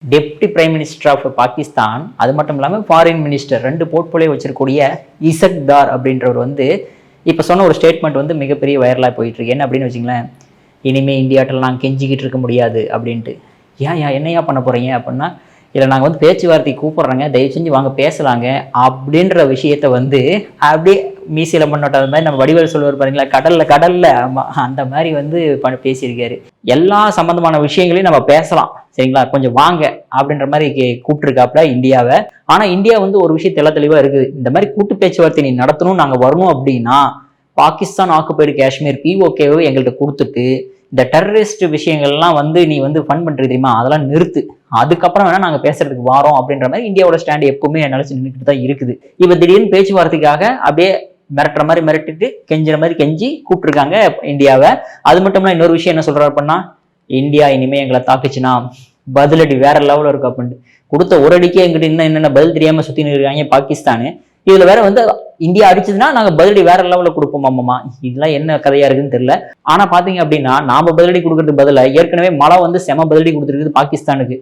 Deputy prime minister of Pakistan, அது மட்டும் இல்லாமல் ஃபாரின் மினிஸ்டர் 2 போர்ட்ஃபோலியோ வச்சிருக்கக்கூடிய இசக்தார் அப்படின்றவர் வந்து இப்போ சொன்ன ஒரு ஸ்டேட்மெண்ட் வந்து மிகப்பெரிய வைரலாக போயிட்டு இருக்கு. என்ன அப்படின்னு வச்சிங்களேன், இனிமே இந்தியாட்டில் நாங்கள் கெஞ்சிக்கிட்டு இருக்க முடியாது அப்படின்ட்டு. ஏன் என்னையா பண்ண போறீங்க அப்படின்னா, இல்லை நாங்கள் வந்து பேச்சுவார்த்தை கூப்பிட்றோங்க, தயவு செஞ்சு வாங்க பேசலாங்க அப்படின்ற விஷயத்த வந்து அப்படியே மீசியில பண்ணோட்ட மாதிரி நம்ம வடிவேல் சொல்லுவார் பாருங்களா, கடல்ல அந்த மாதிரி வந்து பேசியிருக்காரு. எல்லா சம்பந்தமான விஷயங்களையும் நம்ம பேசலாம் சரிங்களா, கொஞ்சம் வாங்க அப்படின்ற மாதிரி கூப்பிட்டுருக்காப்புல இந்தியாவை. ஆனா இந்தியா வந்து ஒரு விஷயம் தெளிவா இருக்குது, இந்த மாதிரி கூட்டு பேச்சுவார்த்தை நீ நடத்தணும், நாங்க வரணும் அப்படின்னா பாகிஸ்தான் ஆக்குபைடு காஷ்மீர் பிஓகேவை எங்கள்கிட்ட கொடுத்துட்டு இந்த டெரரிஸ்ட் விஷயங்கள்லாம் வந்து நீ வந்து ஃபன் பண்றது தெரியுமா, அதெல்லாம் நிறுத்து, அதுக்கப்புறம் வேணா நாங்க பேசுறதுக்கு வாரோம் அப்படின்ற மாதிரி இந்தியாவோட ஸ்டாண்ட் எப்பவுமே நினைச்சு நின்றுட்டு தான் இருக்குது. இப்ப திடீர்னு பேச்சுவார்த்தைக்காக அப்படியே மிரட்டுற மாதிரி மிரட்டிட்டு கெஞ்சுற மாதிரி கெஞ்சி கூப்பிட்டுருக்காங்க இந்தியாவை. அது மட்டும் இல்ல, இன்னொரு விஷயம் என்ன சொல்றாரு அப்படின்னா, இந்தியா இனிமே எங்களை தாக்குச்சுன்னா பதிலடி வேற லெவலில் இருக்கும் அப்படின்ட்டு. கொடுத்த ஒரு அடிக்கே எங்கிட்ட இன்னும் என்னென்ன பதில் தெரியாம சுத்தின்னு இருக்காங்க பாகிஸ்தானு. இதுல வேற வந்து இந்தியா அடிச்சதுன்னா நாங்க பதிலடி வேற லெவலில் கொடுப்போம் அம்மா. இதெல்லாம் என்ன கதையா இருக்குன்னு தெரியல. ஆனா பாத்தீங்க அப்படின்னா நாம பதிலடி கொடுக்கறதுக்கு பதிலா ஏற்கனவே மழை வந்து செம பதிலடி கொடுத்துருக்குது பாகிஸ்தானுக்கு.